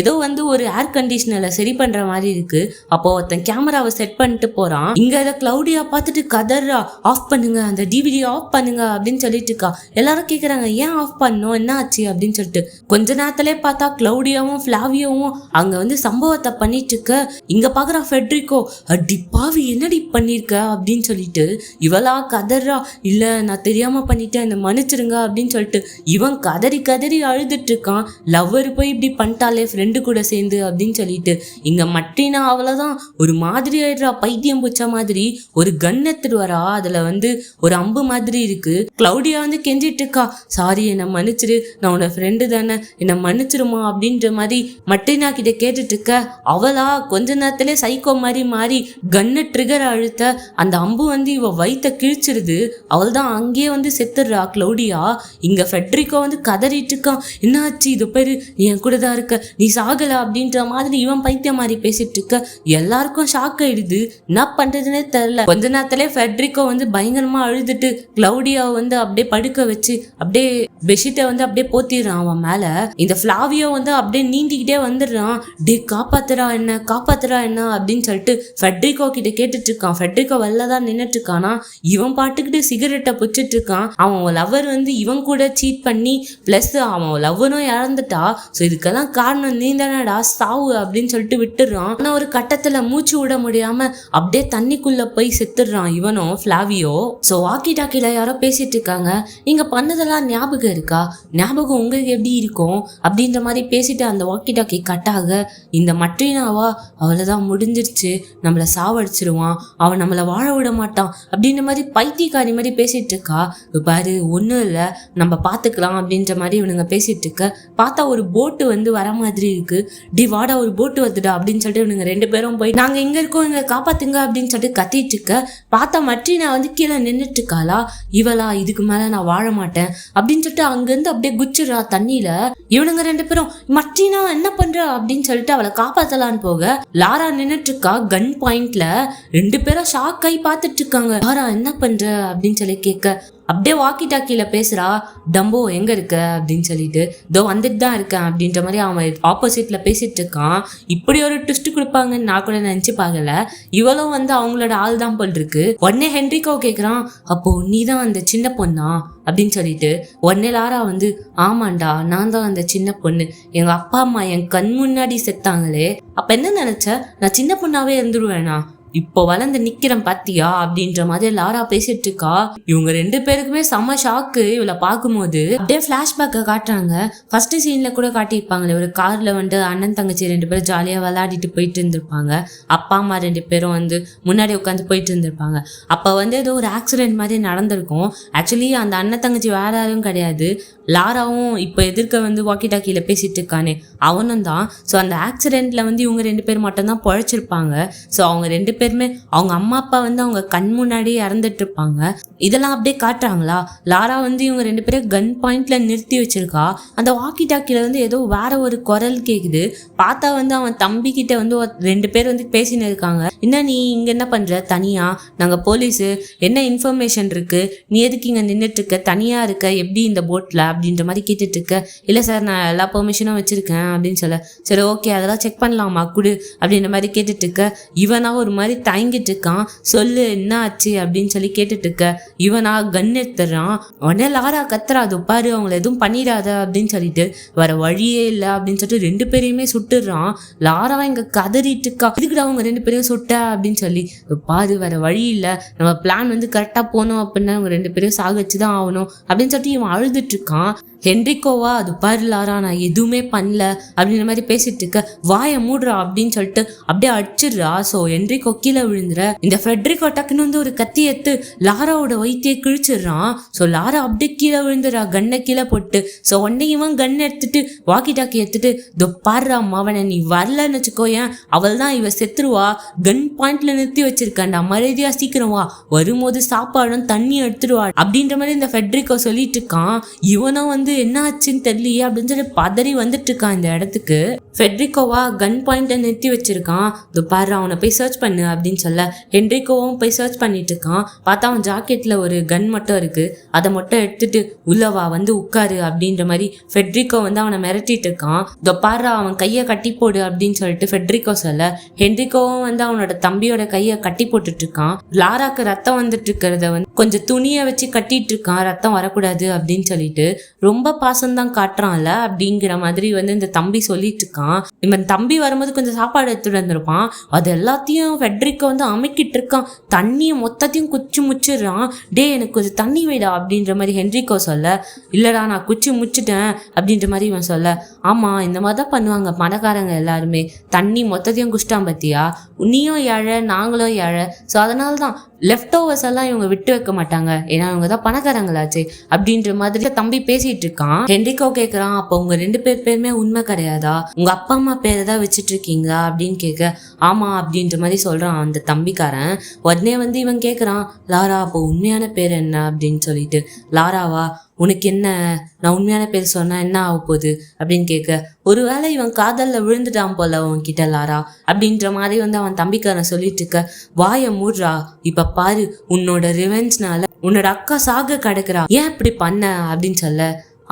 ஏதோ வந்து ஒரு ஏர் கண்டிஷனரை சரி பண்ற மாதிரி இருக்கு. அப்போ ஒருத்தன் கேமராவை செட் பண்ணிட்டு போறான். இங்க அதை கிளவுடியா பார்த்துட்டு கதறா, ஆஃப் பண்ணுங்க, அந்த டிவிடி ஆஃப் பண்ணுங்க அப்படின்னு சொல்லிட்டு இருக்கா. எல்லாரும் கேக்குறாங்க ஏன் ஆஃப் பண்ணோம், என்ன ஆச்சு அப்படின்னு சொல்லிட்டு. கொஞ்ச நேரத்திலே பார்த்தா கிளவுடியாவும் ஃபிளாவியோவும் அங்க வந்து சம்பவத்தை பண்ணிட்டு இருக்க. இங்க பாக்குறான் ஃபெட்ரிகோ, அடி பாவி என்னடி பண்ணிருக்க அப்படின்னு சொல்லிட்டு. இவளா கதறா, இல்ல நான் தெரியாம பண்ணிட்டேன், என்ன மன்னிச்சிருங்க அப்படின்னு சொல்லிட்டு. இவன் கதறி கதறி அழுதுட்டு இருக்கான். லவ்வர் போய் இப்படி பண்ணிட்டாலே ஃப்ரெண்டு கூட சேர்ந்து அப்படின்னு சொல்லிட்டு. இங்க மட்டினா அவ்வளவுதான், ஒரு மாதிரி ஆயிடுறா, பைத்தியம் பூச்சா மாதிரி. ஒரு கன் எடுத்துட்டு வரா, அதுல வந்து ஒரு அம்பு மாதிரி இருக்கு. கிளவுடியா வந்து கெஞ்சிட்டு இருக்கா, சாரி என்னை மன்னிச்சிரு, நான் உன ஃப்ரெண்டு தானே, என்னை மன்னிச்சிருமா அப்படின்ற மாதிரி மட்டினா கிட்ட கேட்டுட்டு இருக்க. அவளா கொஞ்ச நேரத்திலே சைக்கோ மாதிரி மாறி கன்னு ட்ரிகர் அழுத்த அந்த அம்பு வந்து இவ வயித்தை கிழிச்சிருது. அவள் தான் அங்கேயே வந்து செத்துடுறா கிளவுடியா. இங்க ஃபெட்ரிகோ வந்து கதறிட்டு இருக்கான், என்ன ஆச்சு, இது பேரு நீ என் கூட தான் இருக்க, நீ சாகல அப்படின்ற மாதிரி இவன் பைத்தியம் மாதிரி பேசிட்டு இருக்க. எல்லாருக்கும் ஷாக் ஆயிடுது, என்ன பண்றதுன்னே தெரியல. கொஞ்ச நேரத்திலே ஃபெட்ரிகோ வந்து பயங்கரமா அழுதுட்டு கிளவுடியாவை வந்து அப்படியே படுக்க வச்சு அப்படியே பெட்ஷீட்டை வந்து அப்படியே போத்திடுறான் அவன் மேல. இந்த ஃபிளாவியோ வந்து அப்படியே நீந்திக்கிட்டே வந்துடுறான். டே காப்பாத்துறா என்ன, காப்பாத்துறா என்ன அப்படின்னு சொல்லிட்டு ஃபெட்ரிகோ கிட்ட கேட்டுட்டு இருக்கான். ஃபெட்ரிகோ வெளிலதான் நின்னுட்டு இருக்கானா. இவன் பாட்டுக்கிட்டு சிகரெட்டை பிடிச்சிட்டு இருக்கான். அவன் லவ்வர் வந்து இவன் கூட சீட் பண்ணி பிளஸ் அவன் லவ்வரும் இறந்துட்டா. ஸோ இதுக்கெல்லாம் காரணம் நீ தானடா, சாவு அப்படின்னு சொல்லிட்டு விட்டுடுறான். ஆனா ஒரு கட்டத்துல மூச்சு விட முடியாம அப்படியே தண்ணிக்குள்ள போய் செத்துடுறான் இவனும் ஃபிளாவியோ. ஸோ வாக்கி டாக்கில யாரோ பேசிட்டு இருக்காங்க, நீங்க பண்ணதெல்லாம் ஞாபகம் இருக்கா, ஞாபகம் உங்களுக்கு எப்படி இருக்கும் அப்படின்ற மாதிரி பேசிட்டு அந்த வாக்கி டாக்கி கட்டாக. இந்த மட்ரினாவா, அவ்வளவுதான் முடிஞ்சிருச்சு, நம்மள சாவடிச்சிருவான், அவன் நம்மள வாழ விட மாட்டான் அப்படின்ற மாதிரி பைத்தியக்காரி மாதிரி பேசிட்டு இருக்கா. பாரு ஒன்றும் இல்லை, நம்ம பார்த்துக்கலாம் அப்படின்ற மாதிரி இவனுங்க பேசிட்டு இருக்க. பார்த்தா ஒரு போட்டு வந்து வர மாதிரி இருக்கு. டி வாடா ஒரு போட்டு வந்துடா அப்படின்னு சொல்லிட்டு இவனுங்க 2 பேரும் போய் நாங்க இங்க இருக்கோம், இங்க காப்பாத்துங்க அப்படின்னு சொல்லிட்டு கத்திட்டு இருக்க பார்த்தா மட்ரினா வந்து கீழே நின்றுட்டு இருக்காளா. இவளா இதுக்கு மேல நான் வாழ மாட்டேன் அப்படின்னு சொல்லிட்டு அங்கிருந்து அப்படியே குச்சிடுறா தண்ணியில. இவனுங்க 2 பேரும் மட்ரினா என்ன பண்ற அப்படின்னு சொல்லிட்டு அவளை காப்பாத்தலான்னு போக லாரா நின்னுட்டு இருக்கா கன் பாயிண்ட்ல. 2 பேரும் ஷாக் ஆகி பாத்துட்டு இருக்காங்க. லாரா என்ன பண்ற அப்படின்னு சொல்லி கேட்க அப்படியே வாக்கி டாக்கியில பேசுறா. டம்போ எங்க இருக்க அப்படின்னு சொல்லிட்டு இதோ வந்துட்டு தான் இருக்கேன் அப்படின்ற மாதிரி அவன் ஆப்போசிட்ல பேசிட்டு இருக்கான். இப்படி ஒரு ட்விஸ்ட் கொடுப்பாங்கன்னு நான் கூட நினைச்சு பார்க்கல. இவளும் வந்து அவங்களோட ஆள் தான் போல் இருக்கு. உடனே ஹென்ரிகோ கேக்குறான், அப்போ நீ தான் அந்த சின்ன பொண்ணா அப்படின்னு சொல்லிட்டு. உடனே லாரா வந்து ஆமாண்டா நான் தான் அந்த சின்ன பொண்ணு, எங்க அப்பா அம்மா என் கண் முன்னாடி செத்தாங்களே, அப்ப என்ன நினைச்ச நான் சின்ன பொண்ணாவே இருந்துருவேனா, இப்போ வளர்ந்து நிக்கிறேன் பாத்தியா அப்படின்ற மாதிரி லாரா பேசிட்டு இருக்கா. இவங்க 2 பேருக்குமே செம ஷாக்கு இவளை பார்க்கும்போது. அப்படியே பிளாஷ்பேக்கை காட்டுறாங்க. ஃபர்ஸ்ட் சீன்ல கூட காட்டியிருப்பாங்களே, ஒரு கார்ல வந்து அண்ணன் தங்கச்சி 2 பேரும் ஜாலியா விளையாடிட்டு போயிட்டு இருந்திருப்பாங்க. அப்பா அம்மா 2 பேரும் வந்து முன்னாடி உட்காந்து போயிட்டு இருந்திருப்பாங்க. அப்ப வந்து ஏதோ ஒரு ஆக்சிடென்ட் மாதிரி நடந்திருக்கும். ஆக்சுவலி அந்த அண்ணன் தங்கச்சி வேற யாரும் கிடையாது, லாராவும் இப்போ எதிர்க்க வந்து வாக்கி டாக்கியில பேசிட்டு இருக்கானே அவனும் தான். ஸோ அந்த ஆக்சிடென்ட்ல வந்து இவங்க 2 பேர் மட்டும் தான் பொழைச்சிருப்பாங்க. ஸோ அவங்க 2 பேருமே அவங்க அம்மா அப்பா வந்து அவங்க கண் முன்னாடியே இறந்துட்டு இருப்பாங்க. இதெல்லாம் அப்படியே காட்டுறாங்களா. லாரா வந்து இவங்க 2 பேரும் கன் பாயிண்ட்ல நிறுத்தி வச்சிருக்கா. அந்த வாக்கி டாக்கில வந்து ஏதோ வேற ஒரு குரல் கேக்குது. பார்த்தா வந்து அவன் தம்பி கிட்ட வந்து 2 பேர் வந்து பேசின்னு இருக்காங்க. என்ன நீ இங்க என்ன பண்ற தனியா, நாங்க போலீஸு, என்ன இன்ஃபர்மேஷன் இருக்கு, நீ எதுக்கு இங்க நின்றுட்டு இருக்க, தனியா இருக்க எப்படி இந்த போட்ல அப்படின்ற மாதிரி கேட்டுட்டு இருக்க. இல்லை சார் நான் எல்லா பெர்மிஷனும் வச்சிருக்கேன் அப்படின்னு சொல்ல. சரி ஓகே அதெல்லாம் செக் பண்ணலாமா குடு அப்படின்ற மாதிரி கேட்டுட்டு இருக்க. இவனா ஒரு மாதிரி தயங்கிட்டு இருக்கான். சொல்லு என்ன ஆச்சு அப்படின்னு சொல்லி கேட்டுட்டு இருக்க. இவனா கன் எடுத்துறான். உடனே லாரா கத்துறா, அது பாரு அவங்கள எதுவும் பண்ணிடாத அப்படின்னு சொல்லிட்டு. வர வழியே இல்லை அப்படின்னு சொல்லிட்டு 2 பேரையுமே சுட்டுறான். லாரா இங்க கதறிட்டு இருக்கா, இதுக்குடா அவங்க 2 பேரையும் சுட்ட அப்படின்னு சொல்லி. பாரு வர வழி இல்லை, நம்ம பிளான் வந்து கரெக்டா போனோம் அப்படின்னா அவங்க 2 பேரையும் சாகச்சுதான் ஆகணும் அப்படின்னு சொல்லிட்டு இவன் அழுதுட்டு இருக்கான். ஹென்ரிகோவா அது பாரு லாரா நான் எதுவுமே பண்ணல அப்படின்ற மாதிரி பேசிட்டு இருக்க, வாயை மூடுறா அப்படின்னு சொல்லிட்டு அப்படியே அடிச்சிடுறா. ஸோ ஹென்ரிகோ கீழே விழுந்துற. இந்த ஃப்ரெட்ரிகோ டக்குன்னு வந்து ஒரு கத்தி எடுத்து லாராவோட வயிற்றையே கிழிச்சிடுறான். ஸோ லாரா அப்படியே கீழே விழுந்துடுறா கண்ணை கீழே போட்டு. ஸோ உடனே இவன் கன் எடுத்துட்டு வாக்கி டாக்கி எடுத்துட்டு இதோ பாடுறா மாவனை, நீ வரலன்னு வச்சுக்கோ ஏன் அவள் தான் இவ செத்துருவா, கன் பாயிண்ட்ல நிறுத்தி வச்சிருக்காண்டா, மரியாதையா சீக்கிரம் வா, வரும்போது சாப்பாடும் தண்ணி எடுத்துடுவா அப்படின்ற மாதிரி இந்த ஃப்ரெட்ரிகோ சொல்லிட்டு இருக்கான். இவனும் வந்து என்ன ஆச்சுன்னு தெரியலையே அப்படின்னு சொல்லி பதறி வந்துட்டு இருக்கான் இந்த இடத்துக்கு. ஃபெட்ரிகோவா கன் பாயிண்ட நிறுத்தி வச்சிருக்கான். இது பாரு அவனை போய் சர்ச் பண்ணு அப்படின்னு சொல்ல ஹென்ரிகோவும் போய் சர்ச் பண்ணிட்டு இருக்கான். பார்த்தா அவன் ஜாக்கெட்ல ஒரு கன் மட்டும் இருக்கு, அதை மட்டும் எடுத்துட்டு உள்ளவா வந்து உட்காரு அப்படின்ற மாதிரி ஃபெட்ரிகோ வந்து அவனை மிரட்டிட்டு இருக்கான். இதோ பாரு அவன் கையை கட்டி போடு அப்படின்னு சொல்லிட்டு ஃபெட்ரிகோ சொல்ல ஹென்ரிகோவும் வந்து அவனோட தம்பியோட கையை கட்டி போட்டுட்டு இருக்கான். லாராக்கு ரத்தம் வந்துட்டு இருக்கிறத வந்து கொஞ்சம் துணியை வச்சு கட்டிட்டு இருக்கான், ரத்தம் வரக்கூடாது அப்படின்னு சொல்லிட்டு. ரொம்ப பாசம்தான் காட்டுறான்ல அப்படிங்கிற மாதிரி வந்து இந்த தம்பி சொல்லிட்டு இருக்கான். இவன் தம்பி வரும்போது கொஞ்சம் சாப்பாடு எடுத்துட்டு வந்திருப்பான். அது எல்லாத்தையும் ஃபெட்ரிகோ வந்து அமைக்கிட்டு இருக்கான். தண்ணியை மொத்தத்தையும் குச்சி முச்சிடுறான். டே எனக்கு கொஞ்சம் தண்ணி வைடா அப்படின்ற மாதிரி ஹென்ரிகோ சொல்ல, இல்லடா நான் குச்சி முச்சிட்டேன் அப்படின்ற மாதிரி இவன் சொல்ல, ஆமா இந்த மாதிரி தான் பண்ணுவாங்க பணக்காரங்க எல்லாருமே, தண்ணி மொத்தத்தையும் குச்சிட்டான் பத்தியா, நீயும் ஏழை நாங்களும் ஏழை, ஸோ அதனால தான் லெஃப்ட் ஓவர்ஸ் எல்லாம் இவங்க விட்டு வைக்க மாட்டாங்க, ஏன்னா இவங்க தான் பணக்காரங்களாச்சு அப்படின்ற மாதிரி தம்பி பேசிட்டு இருக்கான். ஹென்ரிகோ கேட்கறான், அப்போ உங்க 2 பேருமே உண்மை கிடையாதா, உங்க அப்பா அம்மா பேரை தான் வச்சுட்டு இருக்கீங்களா அப்படின்னு கேட்க, ஆமா அப்படின்ற மாதிரி சொல்றான் அந்த தம்பிக்காரன். உடனே வந்து இவன் கேட்கறான், லாரா அப்போ உண்மையான பேர் என்ன அப்படின்னு சொல்லிட்டு. லாராவா, உனக்கு என்ன, நான் உண்மையான பேர் சொன்னா என்ன ஆக போகுது அப்படின்னு கேட்க, ஒருவேளை இவன் காதல்ல விழுந்துட்டான் போல உன்கிட்ட லாரா அப்படின்ற மாதிரி வந்து அவன் தம்பிக்காரன் சொல்லிட்டு இருக்க, வாயை மூடுறா, இப்ப பாரு உன்னோட ரிவெஞ்ச்னால உன்னோட அக்கா சாக கிடக்குறா, ஏன் இப்படி பண்ண அப்படின்னு சொல்ல,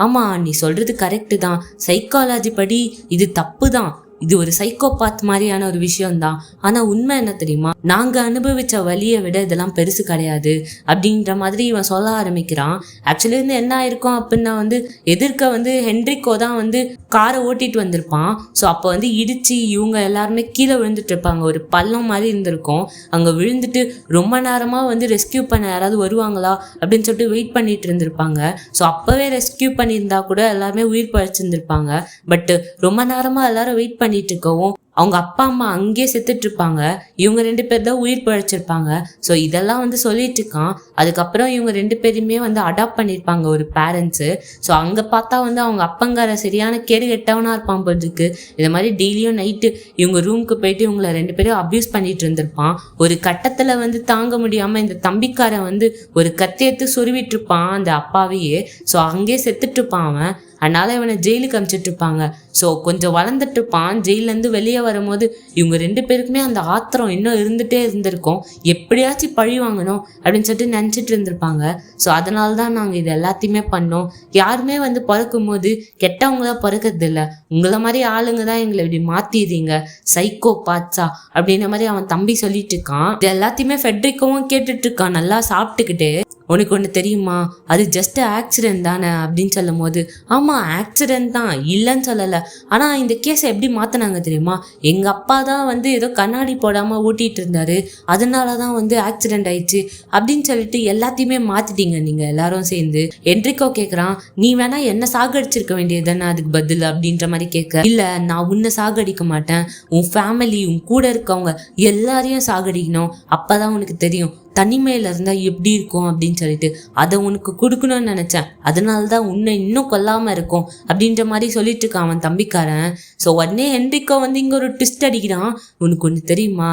ஆமா நீ சொல்றது கரெக்டு தான், சைக்காலஜி படி இது தப்பு தான், இது ஒரு சைக்கோபாத் மாதிரியான ஒரு விஷயம்தான், ஆனா உண்மை என்ன தெரியுமா, நாங்க அனுபவிச்ச வலியை விட இதெல்லாம் பெருசு கிடையாது அப்படின்ற மாதிரி இவன் சொல்ல ஆரம்பிக்கிறான். ஆக்சுவலி வந்து என்ன ஆயிருக்கும் அப்படின்னா வந்து எதிர்க்க வந்து ஹென்ரிகோ தான் வந்து காரை ஓட்டிட்டு வந்திருப்பான். ஸோ அப்போ வந்து இடிச்சு இவங்க எல்லாருமே கீழே விழுந்துட்டு இருப்பாங்க, ஒரு பள்ளம் மாதிரி இருந்திருக்கும். அங்க விழுந்துட்டு ரொம்ப நேரமா வந்து ரெஸ்கியூ பண்ண யாராவது வருவாங்களா அப்படின்னு சொல்லிட்டு வெயிட் பண்ணிட்டு இருந்திருப்பாங்க. ஸோ அப்பவே ரெஸ்கியூ பண்ணியிருந்தா கூட எல்லாருமே உயிர் பழிச்சிருந்திருப்பாங்க. பட் ரொம்ப நேரமா எல்லாரும் வெயிட் பண்ணிட்டு இருக்கவும் அவங்க அப்பா அம்மா அங்கேயே செத்துட்டு இருப்பாங்க, இவங்க 2 பேர் தான் உயிர் பிழைச்சிருப்பாங்க. ஸோ இதெல்லாம் வந்து சொல்லிட்டு இருக்கான். அதுக்கப்புறம் இவங்க 2 பேருமே வந்து அடாப்ட் பண்ணியிருப்பாங்க ஒரு பேரண்ட்ஸு. ஸோ அங்கே பார்த்தா வந்து அவங்க அப்பங்கார சரியான கேடு கெட்டவனா இருப்பான் போட்டுருக்கு. இந்த மாதிரி டெய்லியும் நைட்டு இவங்க ரூமுக்கு போயிட்டு இவங்களை 2 பேரும் அப்யூஸ் பண்ணிட்டு இருந்திருப்பான். ஒரு கட்டத்தில் வந்து தாங்க முடியாமல் இந்த தம்பிக்காரன் வந்து ஒரு கத்தியத்து சொருவிட்டு இருப்பான் அந்த அப்பாவையே. ஸோ அங்கேயே செத்துட்டு இருப்பான் அவன். அதனால இவனை ஜெயிலுக்கு அனுப்பிச்சிட்டு இருப்பாங்க. ஸோ கொஞ்சம் வளர்ந்துட்டு இருப்பான். ஜெயிலேருந்து வெளியே வரும்போது இவங்க 2 பேருக்குமே அந்த ஆத்திரம் இன்னும் இருந்துகிட்டே இருந்திருக்கும். எப்படியாச்சும் பழி வாங்கணும் அப்படின்னு சொல்லிட்டு நினச்சிட்டு இருந்திருப்பாங்க. ஸோ அதனால தான் நாங்கள் இது எல்லாத்தையுமே பண்ணோம். யாருமே வந்து பிறக்கும் போது கெட்டவங்களாம் பிறக்கிறது இல்லை, உங்களை மாதிரி ஆளுங்க தான் எங்களை இப்படி மாற்றிடுறீங்க, சைக்கோ பாட்ஸா அப்படின்ற மாதிரி அவன் தம்பி சொல்லிட்டு இருக்கான். இது எல்லாத்தையுமே ஃபெட்ரிக்கோவும் கேட்டுட்டு இருக்கான் நல்லா சாப்பிட்டுக்கிட்டு. உனக்கு ஒன்று தெரியுமா, அது ஜஸ்ட் ஆக்சிடென்ட் தானே அப்படின்னு சொல்லும் போது, ஆமாம் ஆக்சிடென்ட் தான், இல்லைன்னு சொல்லலை. ஆனால் இந்த கேஸை எப்படி மாற்றினாங்க தெரியுமா, எங்கள் அப்பா தான் வந்து ஏதோ கண்ணாடி போடாமல் ஓட்டிகிட்டு இருந்தார், அதனால தான் வந்து ஆக்சிடென்ட் ஆயிடுச்சு அப்படின்னு சொல்லிட்டு எல்லாத்தையுமே மாற்றிட்டீங்க நீங்கள் எல்லாரும் சேர்ந்து. என்ட்ரிக்கோ கேட்குறான், நீ வேணா என்ன சாகடிச்சிருக்க வேண்டியது தானே அதுக்கு பதில் அப்படின்ற மாதிரி கேட்க. இல்லை நான் உன்னை சாகடிக்க மாட்டேன், உன் ஃபேமிலி உன் கூட இருக்கவங்க எல்லாரையும் சாகடிக்கணும், அப்போ தான் உனக்கு தெரியும் தனிமையில் இருந்தால் எப்படி இருக்கும் அப்படின்னு சொல்லிட்டு அதை உனக்கு கொடுக்கணும்னு நினச்சேன், அதனால தான் உன்னை இன்னும் கொல்லாமல் இருக்கும் அப்படின்ற மாதிரி சொல்லிட்டு இருக்கான் அவன் தம்பிக்காரன். ஸோ உடனே ஹென்ரிக்கோ வந்து இங்கே ஒரு ட்விஸ்ட் அடிக்கிறான். உனக்கு ஒன்று தெரியுமா,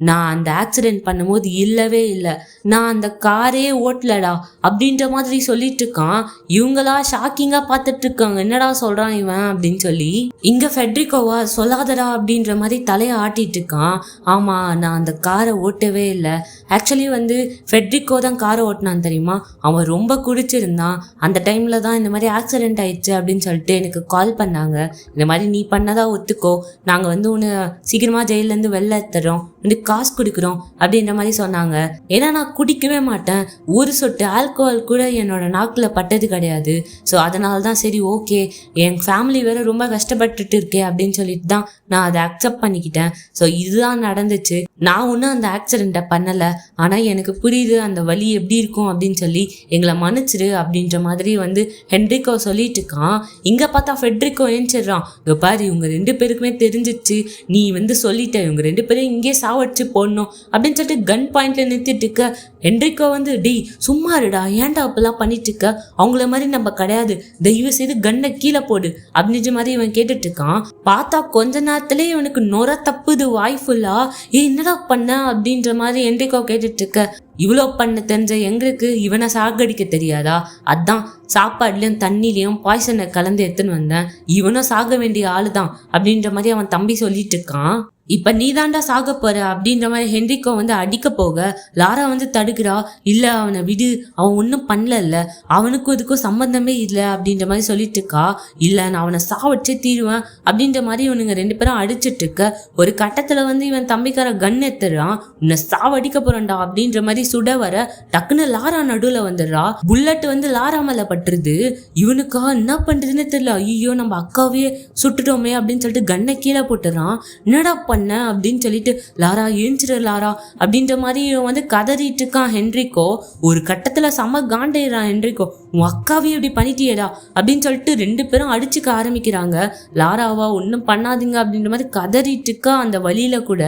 நான் அந்த ஆக்சிடென்ட் பண்ணும்போது இல்லவே இல்லை, நான் அந்த காரே ஓட்டலடா அப்படின்ற மாதிரி சொல்லிட்டு இருக்கான். இவங்களா ஷாக்கிங்காக பார்த்துட்டு இருக்காங்க, என்னடா சொல்கிறான் இவன் அப்படின்னு சொல்லி. இங்கே ஃபெட்ரிக்கோவா சொல்லாதடா அப்படின்ற மாதிரி தலையை ஆட்டிட்டு இருக்கான். ஆமாம் நான் அந்த காரை ஓட்டவே இல்லை, ஆக்சுவலி வந்து ஃபெட்ரிக்கோ தான் காரை ஓட்டினான் தெரியுமா, அவன் ரொம்ப குடிச்சிருந்தான், அந்த டைமில் தான் இந்த மாதிரி ஆக்சிடென்ட் ஆயிடுச்சு அப்படின்னு சொல்லிட்டு எனக்கு கால் பண்ணாங்க. இந்த மாதிரி நீ பண்ணதா ஒத்துக்கோ, நாங்கள் வந்து உன்னை சீக்கிரமாக ஜெயிலேருந்து வெளில தரோம், காசு குடிக்கிறோம் அப்படின்ற மாதிரி சொன்னாங்க. ஏன்னா நான் குடிக்கவே மாட்டேன், ஒரு சொட்டு ஆல்கோஹால் கூட என்னோட நாக்கில் பட்டது கிடையாது. ஸோ அதனால தான் சரி ஓகே, என் ஃபேமிலி வேற ரொம்ப கஷ்டப்பட்டுட்டு இருக்கேன் அப்படின்னு சொல்லிட்டு தான் நான் அதை அக்செப்ட் பண்ணிக்கிட்டேன். ஸோ இதுதான் நடந்துச்சு, நான் ஒன்றும் அந்த ஆக்சிடெண்ட்டை பண்ணலை, ஆனால் எனக்கு புரியுது அந்த வலி எப்படி இருக்கும் அப்படின்னு சொல்லி எங்களை மன்னிச்சிரு அப்படின்ற மாதிரி வந்து ஹென்ரிக்கோ சொல்லிட்டு இருக்கான். இங்கே பார்த்தா ஃபெட்ரிக்கோ ஏஞ்சிடுறான். இங்கே பாரு இவங்க 2 பேருக்குமே தெரிஞ்சிச்சு, நீ வந்து சொல்லிட்ட, இவங்க 2 பேரும் இங்கே சாவடிச்சு போடணும் அப்படின்னு சொல்லிட்டு கன் பாயிண்ட்ல நிறுத்திட்டு இருக்க. ஹென்ரிக்கோ வந்து டேய் சும்மா இருடா, ஏன்டா அப்பெல்லாம் பண்ணிட்டு இருக்க, அவங்கள மாதிரி நம்ம கிடையாது, தயவு செய்து கன்னை கீழே போடு அப்படின்ற மாதிரி இவன் கேட்டுட்டு இருக்கான். பார்த்தா கொஞ்ச நேரத்திலே இவனுக்கு நொர தப்புது வாய்ஃபுல்லா. என்னடா பண்ண அப்படின்ற மாதிரி ஹென்ரிக்கோ கேட்டுட்டு இருக்க. இவ்வளோ பண்ண தெரிஞ்ச எங்களுக்கு இவனை சாகடிக்க தெரியாதா, அதான் சாப்பாடுலையும் தண்ணிலையும் பாய்சனை கலந்து எடுத்துன்னு வந்தேன், இவனும் சாக வேண்டிய ஆளு தான் அப்படின்ற மாதிரி அவன் தம்பி சொல்லிட்டு இருக்கான். இப்போ நீ தாண்டா சாக போற அப்படின்ற மாதிரி ஹென்ரிக்கோ வந்து அடிக்க போக லாரா வந்து தடுக்கிறா. இல்லை அவனை விடு, அவன் ஒன்றும் பண்ணல, அவனுக்கும் இதுக்கும் சம்மந்தமே இல்லை அப்படின்ற மாதிரி சொல்லிட்டு இருக்கா. இல்லை நான் அவனை சாவடிச்சே தீருவேன் அப்படின்ற மாதிரி இவனுங்க 2 பேரும் அடிச்சிட்டு இருக்க. ஒரு கட்டத்தில் வந்து இவன் தம்பிக்கார கன் எடுத்துறான், உன்னை சாவடிக்க போறான்டா அப்படின்ற மாதிரி சுட வர டக்குன்னு லாரா நடுவில் வந்துடுறா. புல்லட் வந்து லாரா மேலே பட்டுருது. இவனுக்கா என்ன பண்றதுன்னு தெரியல, ஐயோ நம்ம அக்காவே சுட்டுட்டோமே அப்படின்னு சொல்லிட்டு கன்னை கீழே போட்டுறான். என்னடா பண்ண அப்படின்னு சொல்லிட்டு லாரா ஏஞ்சிரு லாரா அப்படின்ற மாதிரி வந்து கதறிட்டு இருக்கான் ஹென்ரிக்கோ. ஒரு கட்டத்துல செம காண்டேறான் ஹென்ரிக்கோ, உன் அக்காவே இப்படி பண்ணிட்டியடா அப்படின்னு சொல்லிட்டு 2 பேரும் அடிச்சுக்க ஆரம்பிக்கிறாங்க. லாராவா ஒன்றும் பண்ணாதீங்க அப்படின்ற மாதிரி கதறிட்டு இருக்கா. அந்த வழியில கூட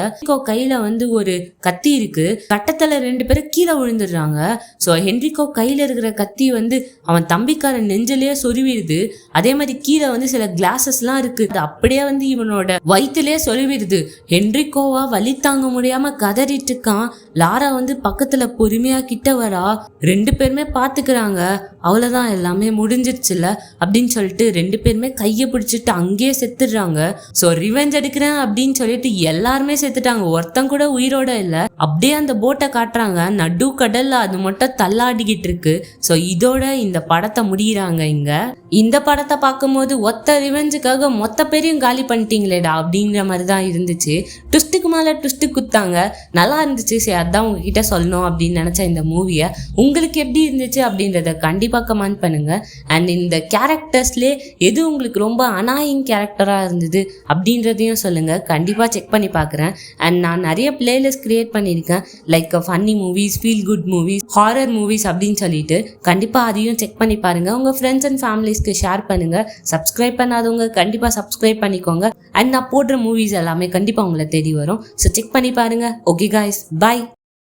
கையில வந்து ஒரு கத்தி இருக்கு. கட்டத்துல 2 பேரும் கீழே விழுந்துடுறாங்க. ஸோ ஹென்ரிக்கோ கையில இருக்கிற கத்தி வந்து அவன் தம்பிக்கார நெஞ்சிலேயே சொருவிடுது. அதே மாதிரி கீழே வந்து சில கிளாஸஸ்லாம் இருக்கு, அது அப்படியே வந்து இவனோட வயிற்றுலேயே சொருவிடுது. ஹென்ரிக்கோவா வலி தாங்க முடியாம கதறிட்டு இருக்கான். லாரா வந்து பக்கத்துல பொறுமையா கிட்ட வரா. 2 பேருமே பாத்துக்கிறாங்க. அவ்வளவுதான் எல்லாமே முடிஞ்சிருச்சுல அப்படின்னு சொல்லிட்டு 2 பேருமே கையை பிடிச்சிட்டு அங்கேயே செத்துடுறாங்க. ஸோ ரிவெஞ்ச் எடுக்கிறேன் அப்படின்னு சொல்லிட்டு எல்லாருமே செத்துட்டாங்க, ஒருத்தன் கூட உயிரோட இல்லை. அப்படியே அந்த போட்டை காட்டுறாங்க, நடு கடல்ல அது மட்டும் தள்ளாடிக்கிட்டு இருக்கு. ஸோ இதோட இந்த படத்தை முடிகிறாங்க. இங்க இந்த படத்தை பார்க்கும்போது ஒத்த ரிவெஞ்சுக்காக மொத்த பேரையும் காலி பண்ணிட்டீங்களேடா அப்படிங்கிற மாதிரி தான் இருந்துச்சு. ட்விஸ்ட்டுக்கு மேலே ட்விஸ்ட்டு குத்தாங்க, நல்லா இருந்துச்சு. சரி அதான் உங்ககிட்ட சொல்லணும் அப்படின்னு அப்படின்னு நினச்ச இந்த மூவியை உங்களுக்கு எப்படி இருந்துச்சு அப்படின்றத கண்டிப்பாக கமெண்ட் பண்ணுங்கள். அண்ட் இந்த கேரக்டர்ஸ்லேயே எது உங்களுக்கு ரொம்ப அனாயிங் கேரக்டராக இருந்தது அப்படின்றதையும் சொல்லுங்கள். கண்டிப்பாக செக் பண்ணி பார்க்குறேன். அண்ட் நான் நிறைய பிளேலிஸ்ட் க்ரியேட் பண்ணியிருக்கேன், like funny movies, feel good movies, horror movies அப்படின்னு சொல்லிட்டு. கண்டிப்பாக அதையும் செக் பண்ணி பாருங்கள். உங்கள் ஃப்ரெண்ட்ஸ் அண்ட் ஃபேமிலிஸ்க்கு ஷேர் பண்ணுங்கள். சப்ஸ்கிரைப் பண்ணாதவங்க கண்டிப்பாக சப்ஸ்கிரைப் பண்ணிக்கோங்க. அண்ட் நான் போடுற மூவிஸ் எல்லாமே கண்டிப்பாக உங்களை தேடி வரும். ஸோ செக் பண்ணி பாருங்கள். Okay guys, by.